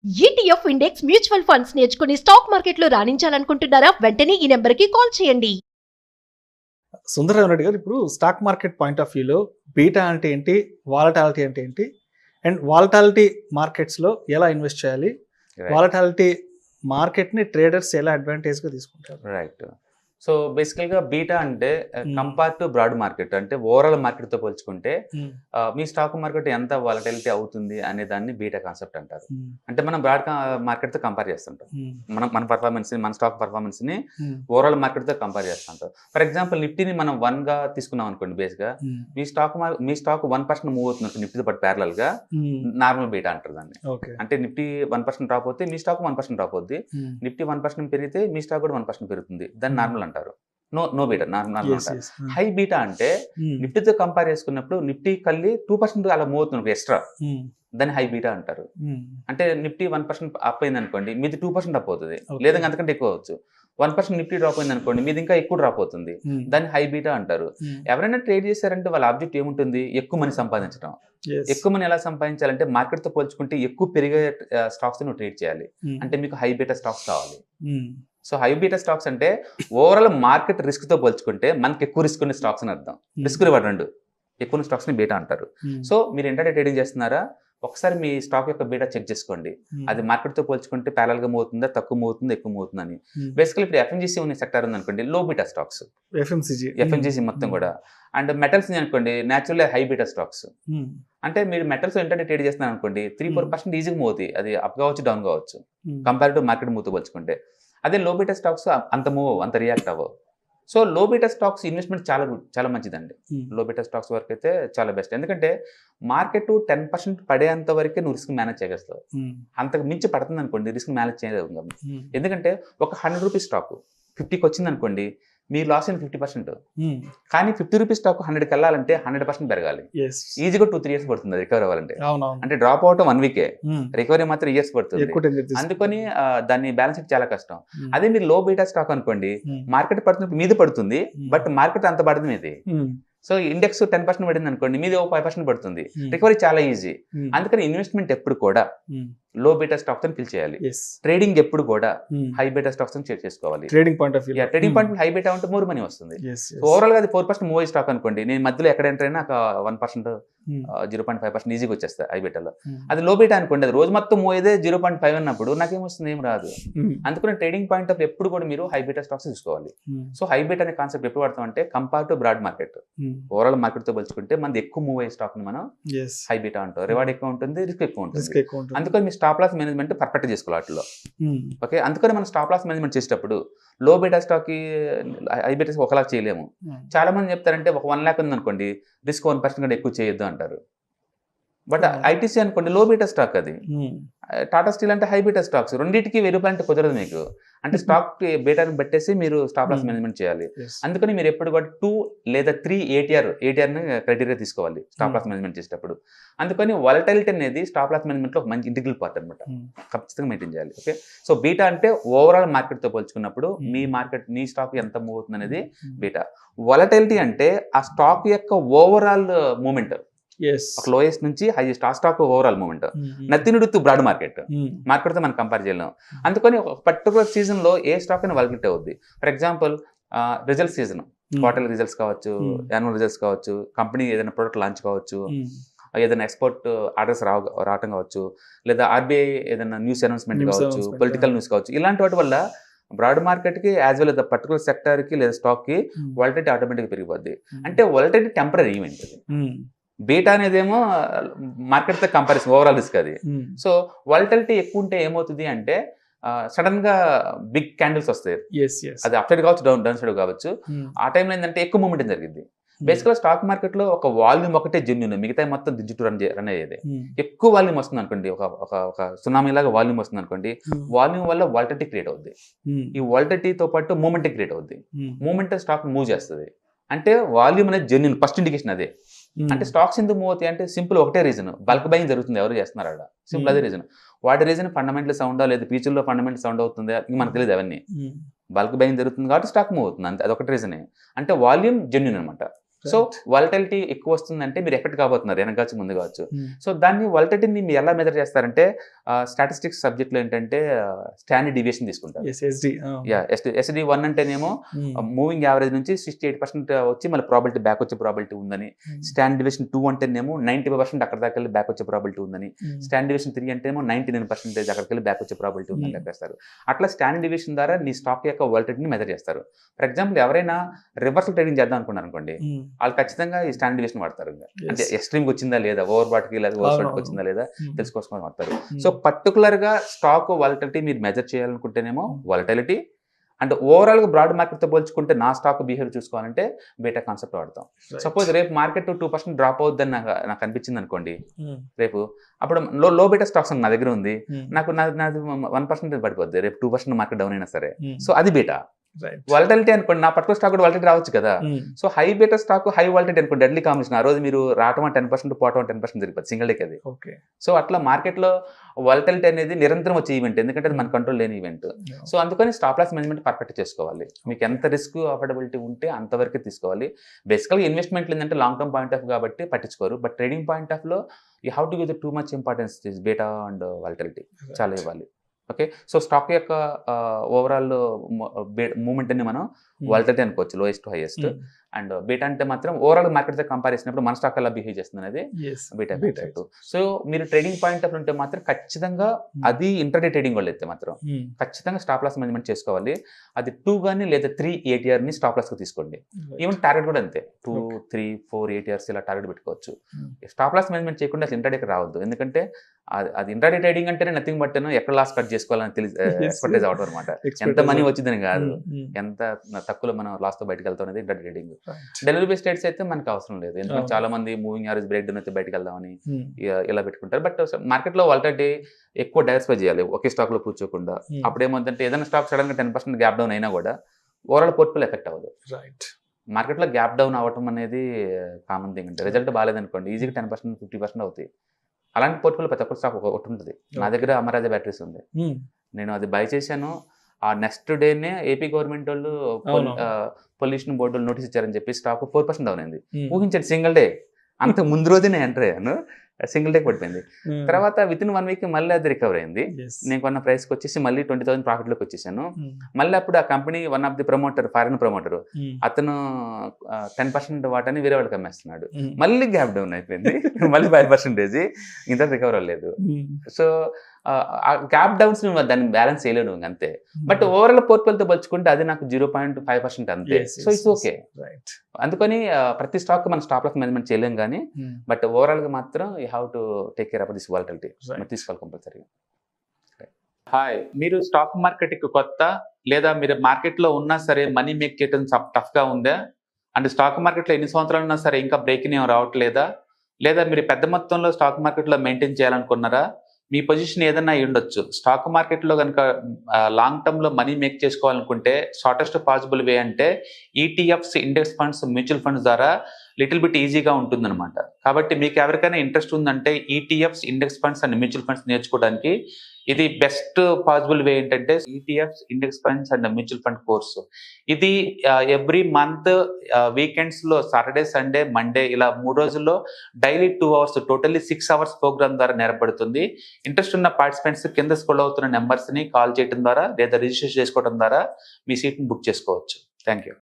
ETF index mutual funds నేర్చుకుని stock మార్కెట్లో రాణించాలనుకుంటున్నారా? వెంటనే ఈ నెంబర్కి కాల్ చేయండి. సుందరరావు రెడ్డి గారు, ఇప్పుడు స్టాక్ మార్కెట్ పాయింట్ ఆఫ్ వ్యూలో బీటా అంటే ఏంటి, వాలటాలిటీ అంటే ఏంటి, అండ్ వాలటాలిటీ మార్కెట్స్లో ఎలా ఇన్వెస్ట్ చేయాలి, వాలటాలిటీ మార్కెట్ని ట్రేడర్స్ ఎలా అడ్వాంటేజ్గా తీసుకుంటారు? రైట్. సో బేసికల్గా బీటా అంటే కంపేర్ టు బ్రాడ్ మార్కెట్, అంటే ఓవరాల్ మార్కెట్తో పోల్చుకుంటే మీ స్టాక్ మార్కెట్ ఎంత వాలటిలిటీ అవుతుంది అనే దాన్ని బీటా కాన్సెప్ట్ అంటారు. అంటే మనం బ్రాడ్ మార్కెట్తో కంపేర్ చేస్తుంటాం. మన పర్ఫార్మెన్స్, మన స్టాక్ పర్ఫార్మెన్స్ని ఓవరాల్ మార్కెట్తో కంపేర్ చేస్తుంటాం. ఫర్ ఎగ్జాంపుల్ నిఫ్టీని మనం 1గా తీసుకున్నాం అనుకోండి. బేస్గా మీ స్టాక్ 1% మూవ్ అవుతుంది నిఫ్టీతో పాటు ప్యారలల్గా, నార్మల్ బీటా అంటారు దాన్ని. అంటే నిఫ్టీ 1% డ్రాప్ అవుతే మీ స్టాక్ 1% డ్రాప్ అవుద్ది, నిఫ్టీ 1% పెరిగితే మీ స్టాక్ కూడా 1% పెరుగుతుంది. దాన్ని నార్మల్ అంటారు. నో బీటా, నార్మల్ అంటారు. హై బీటా అంటే నిఫ్టీతో కంపేర్ చేసుకున్నప్పుడు నిఫ్టీ కల్లి 2% అలా మూవ్ అవుతుంది ఎక్స్ట్రా, దాన్ని హై బీటా అంటారు. అంటే నిఫ్టీ 1% అప్ అయింది అనుకోండి, మీది 2% అప్ అవుతుంది, లేదా అంతకంటే ఎక్కువ అవచ్చు. 1% నిఫ్టీ డ్రాప్ అయింది అనుకోండి, మీది ఇంకా ఎక్కువ డ్రాప్ అవుతుంది, దాన్ని హై బీటా అంటారు. ఎవరైనా ట్రేడ్ చేశారంటే వాళ్ళ ఆబ్జెక్ట్ ఏముంటుంది? ఎక్కువ మనీ సంపాదించడం. ఎక్కువ మనీ ఎలా సంపాదించాలంటే మార్కెట్తో పోల్చుకుంటే ఎక్కువ పెరిగే స్టాక్స్ నువ్వు ట్రేడ్ చేయాలి. అంటే మీకు హై బీటా స్టాక్స్ కావాలి. సో హై బీటా స్టాక్స్ అంటే ఓవరాల్ మార్కెట్ రిస్క్తో పోల్చుకుంటే మనకి ఎక్కువ రిస్క్ ఉన్న స్టాక్స్ అని అర్థం. రిస్క్ రివార్డ్ రెండు, ఎక్కువ ఉన్న స్టాక్స్ని బీటా అంటారు. సో మీరు ఇంటర్డే ట్రేడింగ్ చేస్తున్నారా, ఒకసారి మీ స్టాక్ యొక్క బీటా చెక్ చేసుకోండి. అది మార్కెట్తో పోల్చుకుంటే ప్యారల్గా మూవ్ అవుతుందా, తక్కువ మూవ్ అవుతుందా, ఎక్కువ మూవ్ అవుతుందని. బేసికలీ ఇప్పుడు ఎఫ్ఎంజీసీ ఉన్న సెక్టర్ ఉంది అనుకోండి, లో బీటా స్టాక్స్. ఎఫ్ఎంజీసీ మొత్తం కూడా. అండ్ మెటల్స్ అనుకోండి, న్యాచురల్ హై బీటా స్టాక్స్. అంటే మీరు మెటల్స్ ఇంటర్డే ట్రేడ్ చేస్తున్నారు అనుకోండి, 3-4% ఈజీగా మూవ్ అవుతాయి. అది అప్ కావచ్చు, డౌన్ కావచ్చు, కంపేర్ టు మార్కెట్ మూవ్తో పోల్చుకుంటే. అదే లో బీటా స్టాక్స్ అంత మూవ్, అంత రియాక్ట్ అవ్వవు. సో లో బీటా స్టాక్స్ ఇన్వెస్ట్మెంట్ చాలా మంచిదండి. లో బీటా స్టాక్స్ వరకు అయితే చాలా బెస్ట్. ఎందుకంటే మార్కెట్ 10% పడేంత వరకే నువ్వు రిస్క్ మేనేజ్ చేయగలుగుతావు. అంతకు మించి పడుతుంది అనుకోండి, రిస్క్ మేనేజ్ చేయలేవు. ఎందుకంటే ఒక 100 రూపీస్ స్టాక్ 50కి వచ్చింది అనుకోండి, మీరు లాస్ అయిన 50%. కానీ 50 రూపీస్ స్టాక్ 100కి వెళ్ళాలంటే 100% పెరగాలి. ఈజీగా 2-3 ఇయర్స్ పడుతుంది రికవర్ అవ్వాలంటే. అంటే డ్రాప్ అవటం 1 వీకే, రికవరీ మాత్రం ఇయర్స్ పడుతుంది. అందుకని దాన్ని బ్యాలెన్స్ చాలా కష్టం. అదే మీరు లో బీటా స్టాక్ అనుకోండి, మార్కెట్ పడుతున్నప్పుడు మీద పడుతుంది, బట్ మార్కెట్ అంత పడుతుంది మీది. సో ఇండెక్స్ 10% పడింది అనుకోండి, మీది 5% పడుతుంది, రికవరీ చాలా ఈజీ. అందుకని ఇన్వెస్ట్మెంట్ ఎప్పుడు కూడా లో బీటా స్టాక్స్ అని ఫిల్ చేయాలి. ట్రేడింగ్ ఎప్పుడు కూడా హై బీటా స్టాక్స్ అని చేసుకోవాలి. ట్రేడింగ్ పాయింట్ హై బీటా ఉంటే మోర్ మనీ వస్తుంది. ఓవరాల్ గా అది 4% మూవ్ స్టాక్ అనుకోండి, నేను మధ్యలో ఎక్కడ ఎంటర్ అయినా 1%, 0.5% ఈజీగా వచ్చేస్తాయి హై బీటాలో. అది లో బీటా అనుకోండి, అది రోజు మొత్తం మూవ్ అయితే 0.5 అన్నప్పుడు నాకేమొస్తుంది, ఏం రాదు. అందుకని ట్రేడింగ్ పాయింట్ ఆఫ్ ఎప్పుడు కూడా మీరు హై బీటా స్టాక్స్ తీసుకోవాలి. సో హై బీటా అనే కాన్సెప్ట్ ఎప్పుడు వాడతాం అంటే compare to broad market, overall market తో పోల్చుకుంటే మనది ఎక్కువ మూవ్ అయ్యే స్టాక్ ని మనం హై బీటా అంటాం. రివార్డ్ ఎక్కువ ఉంటుంది, రిస్క్ ఎక్కువ ఉంటుంది. అందుకని మీ స్టాప్ లాస్ మేనేజ్మెంట్ పర్ఫెక్ట్ చేసుకోవాలి వాటిలో. ఓకే, అందుకని మనం స్టాప్ లాస్ మేనేజ్మెంట్ చేసేటప్పుడు లో బీటా స్టాక్ కి హై బీటా ఒకలా చేయలేము. చాలా మంది చెప్తారంటే ఒక 1 lakh ఉంది అనుకోండి, రిస్క్ 1% కంటే ఎక్కువ చేయొద్దు అంటారు. బట్ ఐటీసీ అనుకోండి లో బీటా స్టాక్, అది టాటా స్టీల్ అంటే హై బీటా స్టాక్స్. రెండింటికి 1000 రూపాయలు అంటే కుదరదు మీకు. అంటే స్టాక్ బీటాని పెట్టేసి మీరు స్టాప్ లాస్ మేనేజ్మెంట్ చేయాలి. అందుకని మీరు ఎప్పుడు కూడా 2 లేదా 3 ఏటీఆర్ని క్రైటీరియా తీసుకోవాలి స్టాప్ లాస్ మేనేజ్మెంట్ చేసేటప్పుడు. అందుకని వాలటిలిటీ అనేది స్టాప్ లాస్ మేనేజ్మెంట్లో ఒక మంచి ఇంటిగ్రల్ పార్ట్ అనమాట, ఖచ్చితంగా మెయింటైన్ చేయాలి. ఓకే, సో బీటా అంటే ఓవరాల్ మార్కెట్తో పోల్చుకున్నప్పుడు మీ స్టాక్ ఎంత మూవ్ అవుతుంది అనేది బీటా. వాలటిలిటీ అంటే ఆ స్టాక్ యొక్క ఓవరాల్ మూమెంట్, ఒక లోయెస్ట్ నుంచి హైయెస్ట్, ఆ stock overall movement. Nothing to broad market తో మనం కంపేర్ చేయలేము. అందుకని ఒక పర్టికులర్ సీజన్ లో ఏ స్టాక్ అయినా వాలటిలిటీ అవుద్ది. For example result season, quarterly results కావచ్చు, యాన్యువల్ రిజల్ట్స్ కావచ్చు, కంపెనీ ఏదైనా ప్రొడక్ట్ లాంచ్ కావచ్చు, ఏదైనా ఎక్స్పోర్ట్ ఆర్డర్స్ రావటం కావచ్చు, లేదా ఆర్బీఐ ఏదైనా న్యూస్ అనౌన్స్మెంట్ కావచ్చు, పొలిటికల్ న్యూస్ కావచ్చు, ఇలాంటి వాటి వల్ల బ్రాడ్ మార్కెట్ కి as well as particular sector కి లేదా స్టాక్ కి వాలటిలిటీ ఆటోమేటిక్ పెరిగిపోద్ది. అంటే వాలటిలిటీ టెంపరరీ ఈవెంట్. బీటా అనేదేమో మార్కెట్తో కంపారిజన్ ఓవరాల్ రిస్క్ అది. సో వాలటిలిటీ ఎక్కువ ఉంటే ఏమవుతుంది అంటే సడన్ గా బిగ్ క్యాండిల్స్ వస్తాయి. అది అప్ సైడ్ కావచ్చు, డౌన్ సైడ్ కావచ్చు. ఆ టైంలో ఏంటంటే ఎక్కువ మూమెంట్ జరిగింది. బేసిక్గా స్టాక్ మార్కెట్ లో ఒక వాల్యూమ్ ఒకటే జెన్యూన్, మిగతా మొత్తం దించుటూ రన్ అయ్యేది. ఎక్కువ వాల్యూమ్ వస్తుంది అనుకోండి, ఒక సునామీ లాగా వాల్యూమ్ వస్తుంది అనుకోండి, వాల్యూమ్ వల్ల వాలటిలిటీ క్రియేట్ అవుద్ది. ఈ వాలటిలిటీతో పాటు మూమెంట్ క్రియేట్ అవుద్ది. మూమెంట్ స్టాక్ మూవ్ చేస్తుంది. అంటే వాల్యూమ్ అనేది జెన్యూన్, ఫస్ట్ ఇండికేషన్ అదే. అంటే స్టాక్స్ ఎందుకు మూవ్ అవుతాయి అంటే సింపుల్ ఒకటే రీజన్, బల్క్ బయింగ్ జరుగుతుంది, ఎవరు చేస్తున్నారు అక్కడ, సింపుల్ అదే రీజన్. వాటి రీజన్ ఫండమెంటల్ సౌండ్ లేదా ఫ్యూచర్లో ఫండమెంటల్ సౌండ్ అవుతుంది, మనకు తెలియదు అవన్నీ. బల్క్ బయింగ్ జరుగుతుంది కాబట్టి స్టాక్ మూవ్ అవుతుంది, అంతే, అదొకటి రీజనే. అంటే వాల్యూమ్ జెన్యూన్ అనమాట. సో వాలటిలిటీ ఎక్కువ వస్తుందంటే మీరు ఎఫెక్ట్ కాబోతున్నారు, వెనక కావచ్చు ముందు కావచ్చు. Hmm. సో దాన్ని వాలటిలిటీని మీరు ఎలా మెజర్ చేస్తారంటే స్టాటిస్టిక్స్ సబ్జెక్ట్లో ఏంటంటే స్టాండర్డ్ డివియేషన్ తీసుకుంటారు. SD1 అంటేనేమో మూవింగ్ యావరేజ్ నుంచి 68% వచ్చి మళ్ళీ ప్రాబిలిటీ బ్యాక్ వచ్చే ప్రాబిలిటీ ఉందని, స్టాండ్ డివియేషన్ 2 అంటేనేమో 90% అక్కడ దాకా వెళ్ళి బ్యాక్ వచ్చే ప్రాబిలిటీ ఉందని, స్టాండ్ డివియేషన్ 3 అంటేమో 99% అక్కడికి వెళ్ళి బ్యాక్ వచ్చే ప్రాబిలిటీ ఉందని చెప్పేస్తారు. అట్లా స్టాండ్ డివియేషన్ ద్వారా నీ స్టాక్ యొక్క వాలటిలిటీని మెజర్ చేస్తారు. ఫర్ ఎగ్జాంపుల్ ఎవరైనా రివర్సల్ ట్రేడింగ్ చేద్దాం అనుకున్నారు అనుకోండి, వాళ్ళు ఖచ్చితంగా ఈ స్టాండ్ డివియేషన్ వాడతారు. అంటే ఎక్స్ట్రీమ్ వచ్చిందా లేదా, ఓవర్ బాట్కి లేదా ఓవర్ షాట్కి వచ్చిందా లేదా తెలుసుకోవాల్సిన వాడతారు. సో పర్టికులర్ గా స్టాక్ వాలటిలిటీ మీరు మెజర్ చేయాలనుకుంటేనేమో వాలటిలిటీ, అంటే ఓవరాల్ గా బ్రాడ్ మార్కెట్ తో పోల్చుకుంటే నా స్టాక్ బిహేవియర్ చూసుకోవాలంటే బీటా కాన్సెప్ట్ వాడతాం. సపోజ్ రేపు మార్కెట్ 2% డ్రాప్ అవుద్దని నాకు అనిపించింది అనుకోండి రేపు, అప్పుడు లో బీటా స్టాక్స్ నా దగ్గర ఉంది, నాది 1% పడిపోద్ది రేపు 2% మార్కెట్ డౌన్ అయినా సరే. సో అది బీటా. వాలటిలిటీ అనుకోండి, నా పర్టికులర్ స్టాక్ కూడా వాలటిలిటీ రావచ్చు కదా. So high beta stock high volatility అనుకోండి, డెడ్లీ కాంబినేషన్. ఆ రోజు మీరు రావటం 10%, పోవటం 10% జరిగిపోతుంది సింగిల్ డేకి అది. సో అట్లా మార్కెట్ లో వాలటిలిటీ అనేది నిరంతరం వచ్చే ఈవెంట్, ఎందుకంటే అది మన కంట్రోల్ లేని ఈవెంట్. సో అందుకని స్టాప్ లాస్ మేనేజ్మెంట్ పర్ఫెక్ట్ చేసుకోవాలి. మీకు ఎంత రిస్క్ అఫోర్డబిలిటీ ఉంటే అంతవరకు తీసుకోవాలి. బేసికల్గా ఇన్వెస్ట్మెంట్లు ఏంటంటే లాంగ్ టర్మ్ పాయింట్ ఆఫ్ కాబట్టి పట్టించుకోరు, బట్ ట్రేడింగ్ పాయింట్ ఆఫ్ లో you have to give the too much importance beta and volatility చాలా ఇవ్వాలి. ఓకే, సో స్టాక్ యొక్క ఓవరాల్ మూవ్మెంట్ ని మనం వాలటిలిటీ అనుకోవచ్చు, lowest to highest. And beta అంటే మాత్రం ఓవరాల్ మార్కెట్ తో కంపేర్ చేసినప్పుడు మన స్టాక్ ఎలా బిహేవ్ చేస్తుంది అనేది బీటా కాన్సెప్ట్. సో మీరు ట్రేడింగ్ పాయింట్ ఆఫ్ ఉంటే మాత్రం ఖచ్చితంగా అది ఇంటర్డే ట్రేడింగ్ వాళ్ళు అయితే మాత్రం ఖచ్చితంగా స్టాప్ లాస్ మేనేజ్మెంట్ చేసుకోవాలి. అది 2 కానీ లేదా 3 ATR ని స్టాప్ లాస్ గా తీసుకోండి. ఈవెన్ టార్గెట్ కూడా అంతే, 2, 3, 4 ATRs ఇలా టార్గెట్ పెట్టుకోవచ్చు. స్టాప్ లాస్ మేనేజ్మెంట్ చేయకుండా అసలు ఇంటర్డేకి రావద్దు, ఎందుకంటే అది ఇంటర్డే ట్రేడింగ్ అంటేనే నథింగ్ బట్ ఎక్కడ లాస్ కట్ చేసుకోవాలని తెలిసి ఎక్స్పర్టైజ్ అవడం అనమాట. ఎంత మనీ వచ్చిందని కాదు, ఎంత తక్కువలో మనం లాస్ తో బయటకు వెళ్తాం అనేది intraday trading. Delivery based trades అయితే మనకు అవసరం లేదు, ఎందుకంటే చాలా మంది మూవింగ్ యావరేజ్ బ్రేక్ డౌన్ అయితే బయటకు వెళ్దామని ఇలా పెట్టుకుంటారు. బట్ మార్కెట్ లో వాలటిలిటీ ఎక్కువ డైవర్సిఫై చేయాలి, ఒకే స్టాక్ లో కూర్చోకుండా. అప్పుడు ఏమవుతుందంటే ఏదైనా స్టాక్ సడన్ గా 10% గ్యాప్ డౌన్ అయినా కూడా ఓవరాల్ పోర్ట్ఫోలియో ఎఫెక్ట్ అవ్వదు. మార్కెట్ లో గ్యాప్ డౌన్ అవ్వడం అనేది కామన్ థింగ్. అంటే రిజల్ట్ బాగాలేదనుకోండి ఈజీగా 10%, 50% అవుతాయి. అలాంటి పోర్ట్ఫోలియో ప్రతి ఒక్క స్టాక్ ఒకటి ఉంటుంది. నా దగ్గర అమరాజా బ్యాటరీస్ ఉంది, నేను అది బై చేశాను. ఆ నెక్స్ట్ డేనే ఏపీ గవర్నమెంట్ వాళ్ళు పొల్యూషన్ బోర్డు వాళ్ళు నోటీస్ ఇచ్చారని చెప్పి స్టాక్ 4% డౌన్ అయింది. ఊహించండి, సింగిల్ డే. అంత ముందు రోజే నేను ఎంటర్ అయ్యాను, సింగిల్ డే పడిపోయింది. తర్వాత విత్ ఇన్ 1 వీక్ మళ్ళీ అది రికవర్ అయింది. నేను కొన్న ప్రైస్కి వచ్చేసి మళ్ళీ 20,000 ప్రాఫిట్లోకి వచ్చేసాను. మళ్ళీ అప్పుడు ఆ company one of the promoter, foreign promoter, అతను 10% వాటాని వేరే వాళ్ళకి అమ్మేస్తున్నాడు. మళ్ళీ గ్యాప్ డౌన్ అయిపోయింది, మళ్ళీ 5% ఇంత రికవర్ అవ్వలేదు. సో ఆ గ్యాప్ డౌన్స్ దాన్ని బ్యాలెన్స్ చేయలేడు అంతే. బట్ ఓవరాల్ పోర్ట్ఫోలియోతో పోల్చుకుంటే అది నాకు 0.5% అంతే. So it's okay. అందుకని ప్రతి స్టాక్ మనం స్టాప్ లాస్ మేనేజ్మెంట్ చేయలేం కానీ, బట్ ఓవరాల్ గా మాత్రం you have to take care of this volatility, తీసుకోవాలి కంపల్సరీగా. హాయ్, మీరు స్టాక్ మార్కెట్ కి కొత్త, లేదా మీరు మార్కెట్ లో ఉన్నా సరే మనీ మేక్ చేయడం టఫ్ గా ఉందా? అంటే స్టాక్ మార్కెట్ లో ఎన్ని సంవత్సరాలు ఉన్నా సరే ఇంకా బ్రేక్ ఏం రావట్లేదా? లేదా మీరు పెద్ద మొత్తంలో స్టాక్ మార్కెట్ లో మెయింటైన్ చేయాలనుకున్నారా? మీ పొజిషన్ ఏదైనా అయి ఉండొచ్చు. స్టాక్ మార్కెట్లో కనుక లాంగ్ టర్మ్లో మనీ మేక్ చేసుకోవాలనుకుంటే షార్టెస్ట్ పాసిబుల్ వే అంటే ETFs, index funds, mutual funds ద్వారా లిటిల్ బిట్ ఈజీగా ఉంటుందన్నమాట. కాబట్టి మీకు ఎవరికైనా ఇంట్రెస్ట్ ఉందంటే ETFs, index funds and mutual funds నేర్చుకోవడానికి ఇది బెస్ట్ పాసిబుల్ వే ఏంటంటే ETFs, index funds and mutual fund course. ఇది ఎవ్రీ మంత్ వీకెండ్స్ లో సాటర్డే, సండే, మండే ఇలా 3 రోజుల్లో daily 2 hours, totally 6 hours program ద్వారా నేర్పడుతుంది. ఇంట్రెస్ట్ ఉన్న పార్టిసిపెంట్స్ కింద స్క్రోల్ అవుతున్న నెంబర్స్ ని కాల్ చేయడం ద్వారా లేదా రిజిస్టర్ చేసుకోవడం ద్వారా మీ సీట్ని బుక్ చేసుకోవచ్చు. Thank you.